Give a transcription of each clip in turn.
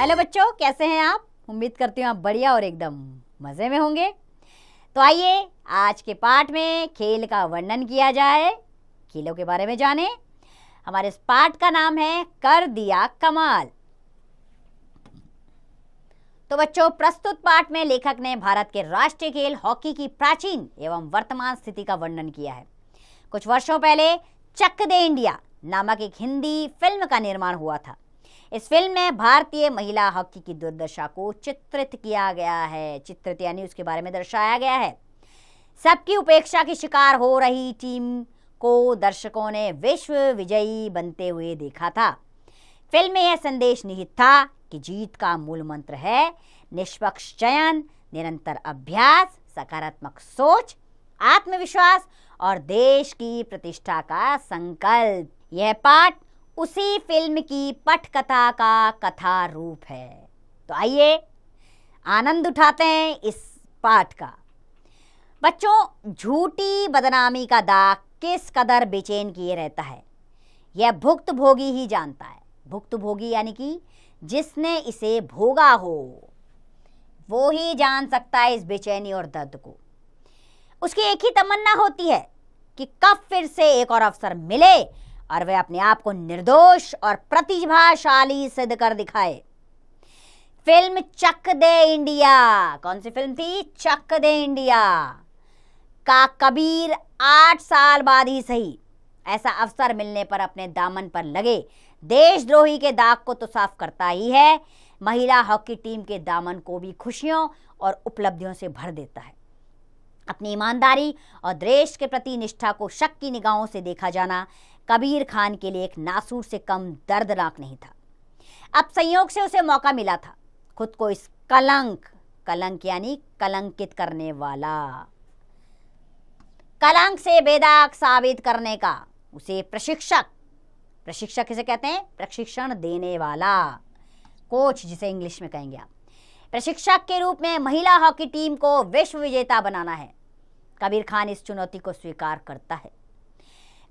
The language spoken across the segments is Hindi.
हेलो बच्चों, कैसे हैं आप? उम्मीद करती हूँ आप बढ़िया और एकदम मज़े में होंगे। तो आइए आज के पाठ में खेल का वर्णन किया जाए, खेलों के बारे में जानें। हमारे इस पाठ का नाम है कर दिया कमाल। तो बच्चों, प्रस्तुत पाठ में लेखक ने भारत के राष्ट्रीय खेल हॉकी की प्राचीन एवं वर्तमान स्थिति का वर्णन किया है। कुछ वर्षों पहले चक दे इंडिया नामक एक हिंदी फिल्म का निर्माण हुआ था। इस फिल्म में भारतीय महिला हॉकी की दुर्दशा को चित्रित किया गया है। चित्रित यानी उसके बारे में दर्शाया गया है। सबकी उपेक्षा की शिकार हो रही टीम को दर्शकों ने विश्व विजयी बनते हुए देखा था। फिल्म में यह संदेश निहित था कि जीत का मूल मंत्र है निष्पक्ष चयन, निरंतर अभ्यास, सकारात्मक सोच, आत्मविश्वास और देश की प्रतिष्ठा का संकल्प। यह पाठ उसी फिल्म की पटकथा का कथा रूप है। तो आइए आनंद उठाते हैं इस पाठ का। बच्चों, झूठी बदनामी का दाग किस कदर बेचैन किए रहता है, यह भुक्तभोगी ही जानता है। भुक्तभोगी यानी कि जिसने इसे भोगा हो, वो ही जान सकता है इस बेचैनी और दर्द को। उसकी एक ही तमन्ना होती है कि कब फिर से एक और अवसर मिले और वह अपने आप को निर्दोष और प्रतिभाशाली सिद्ध कर दिखाए। फिल्म चक दे इंडिया, कौन सी फिल्म थी? चक दे इंडिया का कबीर 8 साल बाद ही सही ऐसा अवसर मिलने पर अपने दामन पर लगे देशद्रोही के दाग को तो साफ करता ही है, महिला हॉकी टीम के दामन को भी खुशियों और उपलब्धियों से भर देता है। अपनी ईमानदारी और देश के प्रति निष्ठा को शक की निगाहों से देखा जाना कबीर खान के लिए एक नासूर से कम दर्दनाक नहीं था। अब संयोग से उसे मौका मिला था खुद को इस कलंक यानी कलंकित करने वाला, कलंक से बेदाग साबित करने का। उसे प्रशिक्षक किसे कहते हैं? प्रशिक्षण देने वाला, कोच जिसे इंग्लिश में कहेंगे आप। प्रशिक्षक के रूप में महिला हॉकी टीम को विश्व विजेता बनाना है। कबीर खान इस चुनौती को स्वीकार करता है।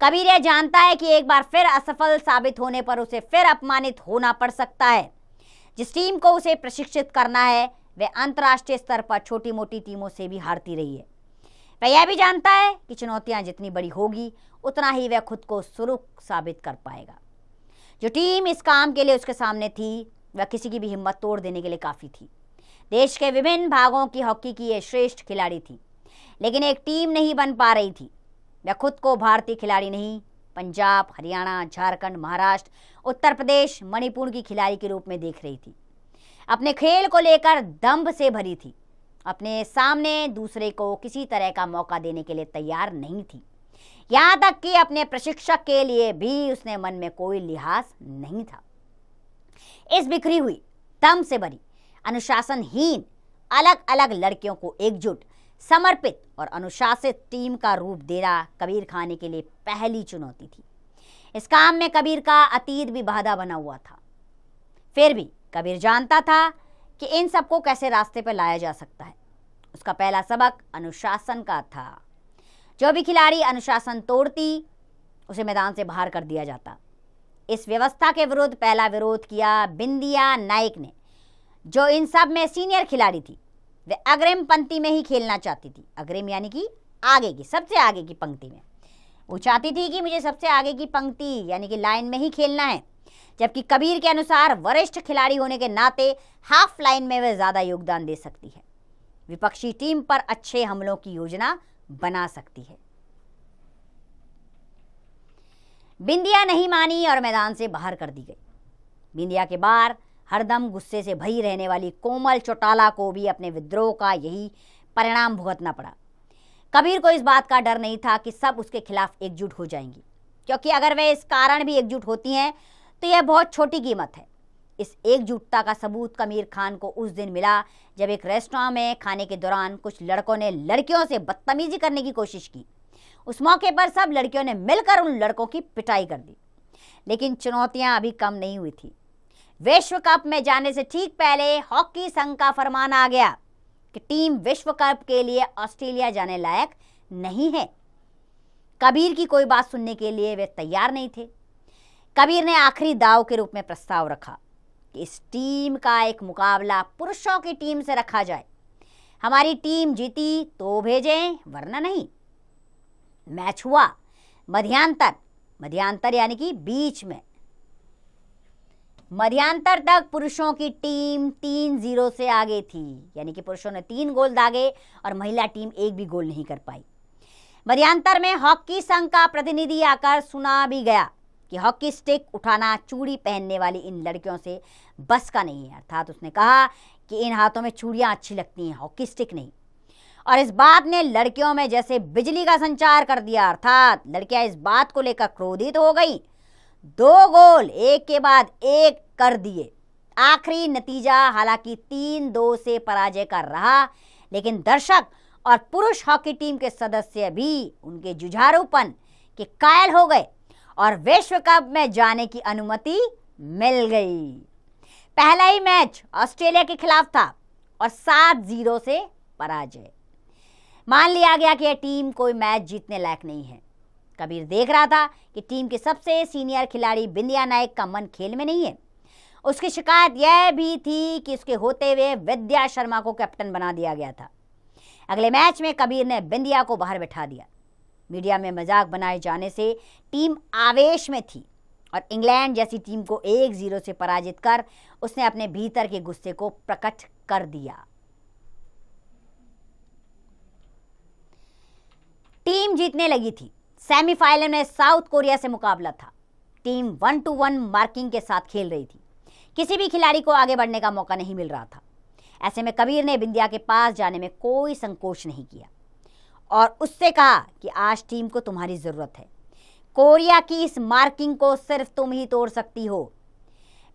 कबीर यह जानता है कि एक बार फिर असफल साबित होने पर उसे फिर अपमानित होना पड़ सकता है। जिस टीम को उसे प्रशिक्षित करना है वह अंतर्राष्ट्रीय स्तर पर छोटी मोटी टीमों से भी हारती रही है। वह यह भी जानता है कि चुनौतियां जितनी बड़ी होगी उतना ही वह खुद को सुरुख साबित कर पाएगा। जो टीम इस काम के लिए उसके सामने थी वह किसी की भी हिम्मत तोड़ देने के लिए काफ़ी थी। देश के विभिन्न भागों की हॉकी की ये श्रेष्ठ खिलाड़ी थी, लेकिन एक टीम नहीं बन पा रही थी। वह खुद को भारतीय खिलाड़ी नहीं, पंजाब, हरियाणा, झारखंड, महाराष्ट्र, उत्तर प्रदेश, मणिपुर की खिलाड़ी के रूप में देख रही थी। अपने खेल को लेकर दंभ से भरी थी। अपने सामने दूसरे को किसी तरह का मौका देने के लिए तैयार नहीं थी। यहाँ तक कि अपने प्रशिक्षक के लिए भी उसने मन में कोई लिहाज नहीं था। इस बिखरी हुई, दम से भरी, अनुशासनहीन, अलग अलग लड़कियों को एकजुट, समर्पित और अनुशासित टीम का रूप देना कबीर खान के लिए पहली चुनौती थी। इस काम में कबीर का अतीत भी बाधा बना हुआ था। फिर भी कबीर जानता था कि इन सबको कैसे रास्ते पर लाया जा सकता है। उसका पहला सबक अनुशासन का था। जो भी खिलाड़ी अनुशासन तोड़ती उसे मैदान से बाहर कर दिया जाता। इस व्यवस्था के विरुद्ध पहला विरोध किया बिंदिया नाइक ने, जो इन सब में सीनियर खिलाड़ी थी। वे अग्रिम पंक्ति में ही खेलना चाहती थी। अग्रिम यानी कि आगे की, सबसे आगे की पंक्ति में। वो चाहती थी कि मुझे सबसे आगे की पंक्ति यानी कि लाइन में ही खेलना है, जबकि कबीर के अनुसार वरिष्ठ खिलाड़ी होने के नाते हाफ लाइन में वे ज़्यादा योगदान दे सकती है, विपक्षी टीम पर अच्छे हमलों की योजना बना सकती है। बिंदिया नहीं मानी और मैदान से बाहर कर दी गई। बिंदिया के बाहर हरदम गुस्से से भरी रहने वाली कोमल चौटाला को भी अपने विद्रोह का यही परिणाम भुगतना पड़ा। कबीर को इस बात का डर नहीं था कि सब उसके खिलाफ एकजुट हो जाएंगी, क्योंकि अगर वे इस कारण भी एकजुट होती हैं तो यह बहुत छोटी कीमत है। इस एकजुटता का सबूत कबीर खान को उस दिन मिला जब एक रेस्टोरेंट में खाने के दौरान कुछ लड़कों ने लड़कियों से बदतमीजी करने की कोशिश की। उस मौके पर सब लड़कियों ने मिलकर उन लड़कों की पिटाई कर दी। लेकिन चुनौतियां अभी कम नहीं हुई थी। विश्व कप में जाने से ठीक पहले हॉकी संघ का फरमान आ गया कि टीम विश्व कप के लिए ऑस्ट्रेलिया जाने लायक नहीं है। कबीर की कोई बात सुनने के लिए वे तैयार नहीं थे। कबीर ने आखिरी दाव के रूप में प्रस्ताव रखा। कि इस टीम का एक मुकाबला पुरुषों की टीम से रखा जाए। हमारी टीम जीती तो भेजें, वरना नहीं। मैच हुआ। मध्यांतर यानी कि बीच में, मध्यांतर तक पुरुषों की टीम 3-0 से आगे थी, यानी कि पुरुषों ने 3 गोल दागे और महिला टीम एक भी गोल नहीं कर पाई। मध्यांतर में हॉकी संघ का प्रतिनिधि आकर सुना भी गया कि हॉकी स्टिक उठाना चूड़ी पहनने वाली इन लड़कियों से बस का नहीं है। अर्थात उसने कहा कि इन हाथों में चूड़ियां अच्छी लगती हैं, हॉकी स्टिक नहीं। और इस बात ने लड़कियों में जैसे बिजली का संचार कर दिया। अर्थात लड़कियां इस बात को लेकर क्रोधित हो गई। 2 गोल एक के बाद एक कर दिए। आखिरी नतीजा हालांकि 3-2 से पराजय का रहा, लेकिन दर्शक और पुरुष हॉकी टीम के सदस्य भी उनके जुझारूपन के कायल हो गए और विश्व कप में जाने की अनुमति मिल गई। पहला ही मैच ऑस्ट्रेलिया के खिलाफ था और 7-0 से पराजय। मान लिया गया कि यह टीम कोई मैच जीतने लायक नहीं है। कबीर देख रहा था कि टीम के सबसे सीनियर खिलाड़ी बिंदिया नायक का मन खेल में नहीं है। उसकी शिकायत यह भी थी कि उसके होते हुए विद्या शर्मा को कैप्टन बना दिया गया था। अगले मैच में कबीर ने बिंदिया को बाहर बैठा दिया। मीडिया में मजाक बनाए जाने से टीम आवेश में थी और इंग्लैंड जैसी टीम को 1-0 से पराजित कर उसने अपने भीतर के गुस्से को प्रकट कर दिया। टीम जीतने लगी थी। सेमीफाइनल में साउथ कोरिया से मुकाबला था। टीम 1-1 मार्किंग के साथ खेल रही थी। किसी भी खिलाड़ी को आगे बढ़ने का मौका नहीं मिल रहा था। ऐसे में कबीर ने बिंदिया के पास जाने में कोई संकोच नहीं किया और उससे कहा कि आज टीम को तुम्हारी जरूरत है। कोरिया की इस मार्किंग को सिर्फ तुम ही तोड़ सकती हो।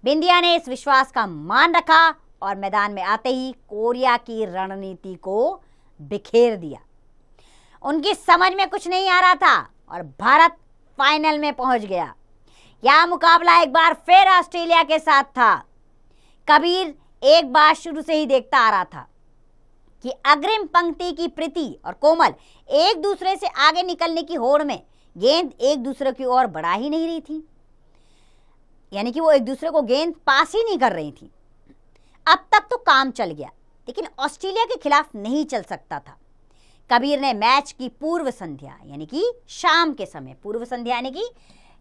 बिंदिया ने इस विश्वास का मान रखा और मैदान में आते ही कोरिया की रणनीति को बिखेर दिया। उनकी समझ में कुछ नहीं आ रहा था और भारत फाइनल में पहुंच गया। यह मुकाबला एक बार फिर ऑस्ट्रेलिया के साथ था। कबीर एक बात शुरू से ही देखता आ रहा था कि अग्रिम पंक्ति की प्रीति और कोमल एक दूसरे से आगे निकलने की होड़ में गेंद एक दूसरे की ओर बढ़ा ही नहीं रही थी, यानी कि वो एक दूसरे को गेंद पास ही नहीं कर रही थी। अब तक तो काम चल गया, लेकिन ऑस्ट्रेलिया के खिलाफ नहीं चल सकता था। कबीर ने मैच की पूर्व संध्या यानी कि शाम के समय, पूर्व संध्या यानी कि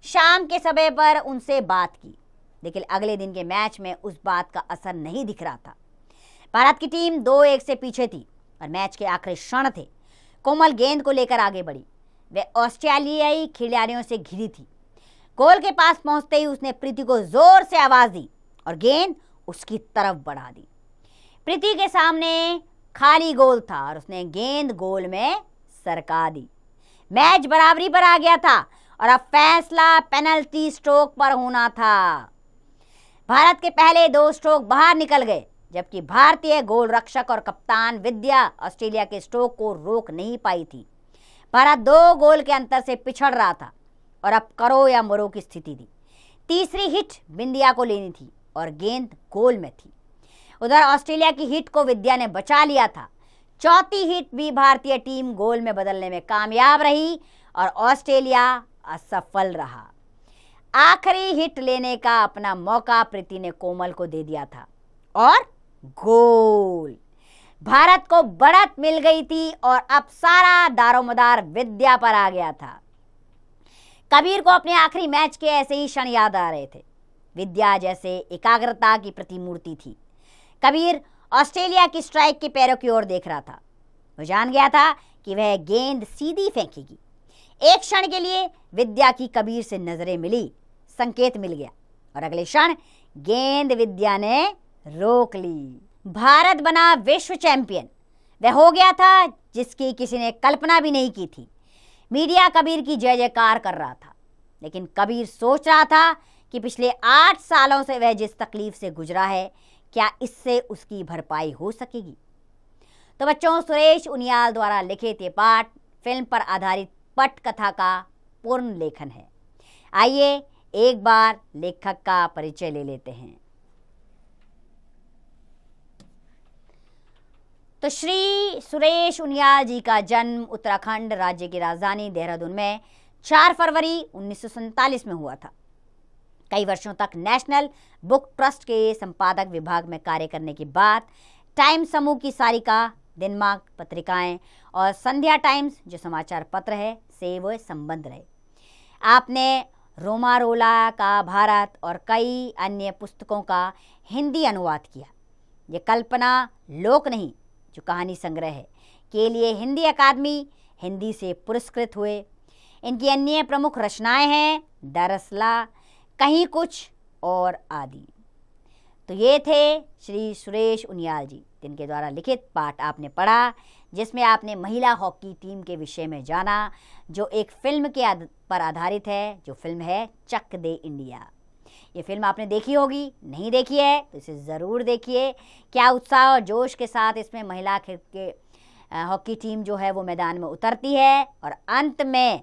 शाम के समय पर उनसे बात की, लेकिन अगले दिन के मैच में उस बात का असर नहीं दिख रहा था। भारत की टीम 2-1 से पीछे थी और मैच के आखिरी क्षण थे। कोमल गेंद को लेकर आगे बढ़ी। वह ऑस्ट्रेलियाई खिलाड़ियों से घिरी थी। गोल के पास पहुंचते ही उसने प्रीति को जोर से आवाज दी और गेंद उसकी तरफ बढ़ा दी। प्रीति के सामने खाली गोल था और उसने गेंद गोल में सरका दी। मैच बराबरी पर आ गया था और अब फैसला पेनल्टी स्ट्रोक पर होना था। भारत के पहले 2 स्ट्रोक बाहर निकल गए, जबकि भारतीय गोल रक्षक और कप्तान विद्या ऑस्ट्रेलिया के स्ट्रोक को रोक नहीं पाई थी। भारत 2 गोल के अंतर से पिछड़ रहा था और अब करो या मरो की स्थिति थी। तीसरी हिट बिंदिया को लेनी थी और गेंद गोल में थी। उधर ऑस्ट्रेलिया की हिट को विद्या ने बचा लिया था। चौथी हिट भी भारतीय टीम गोल में बदलने में कामयाब रही और ऑस्ट्रेलिया असफल रहा। आखिरी हिट लेने का अपना मौका प्रीति ने कोमल को दे दिया था और गोल। भारत को बढ़त मिल गई थी और अब सारा दारोमदार विद्या पर आ गया था। कबीर को अपने आखिरी मैच के ऐसे ही क्षण याद आ रहे थे। विद्या जैसे एकाग्रता की प्रतिमूर्ति थी। कबीर ऑस्ट्रेलिया की स्ट्राइक के पैरों की ओर देख रहा था। वो जान गया था कि वह गेंद सीधी फेंकेगी। एक क्षण के लिए विद्या की कबीर से नजरें मिली, संकेत मिल गया और अगले क्षण गेंद विद्या ने रोक ली। भारत बना विश्व चैंपियन। वह हो गया था जिसकी किसी ने कल्पना भी नहीं की थी। मीडिया कबीर की जय जयकार कर रहा था, लेकिन कबीर सोच रहा था कि पिछले 8 सालों से वह जिस तकलीफ से गुजरा है, क्या इससे उसकी भरपाई हो सकेगी। तो बच्चों, सुरेश उनियाल द्वारा लिखित ये पाठ फिल्म पर आधारित पटकथा का पूर्ण लेखन है। आइए एक बार लेखक का परिचय ले लेते हैं। तो श्री सुरेश उनियाल जी का जन्म उत्तराखंड राज्य की राजधानी देहरादून में 4 फरवरी 1947 में हुआ था। कई वर्षों तक नेशनल बुक ट्रस्ट के संपादक विभाग में कार्य करने के बाद टाइम्स समूह की सारिका, दिनमार्क पत्रिकाएं और संध्या टाइम्स जो समाचार पत्र है से वो संबंध रहे। आपने रोमारोला का भारत और कई अन्य पुस्तकों का हिंदी अनुवाद किया। ये कल्पना लोक नहीं जो कहानी संग्रह है के लिए हिंदी अकादमी हिंदी से पुरस्कृत हुए। इनकी अन्य प्रमुख रचनाएं हैं दरअसला, कहीं कुछ और आदि। तो ये थे श्री सुरेश उनियाल जी, जिनके द्वारा लिखित पाठ आपने पढ़ा, जिसमें आपने महिला हॉकी टीम के विषय में जाना, जो एक फिल्म के पर आधारित है, जो फिल्म है चक दे इंडिया। ये फिल्म आपने देखी होगी, नहीं देखी है तो इसे ज़रूर देखिए। क्या उत्साह और जोश के साथ इसमें महिला के हॉकी टीम जो है वो मैदान में उतरती है और अंत में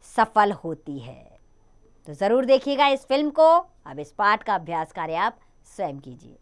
सफल होती है। तो ज़रूर देखिएगा इस फिल्म को। अब इस पाठ का अभ्यास कार्य आप स्वयं कीजिए।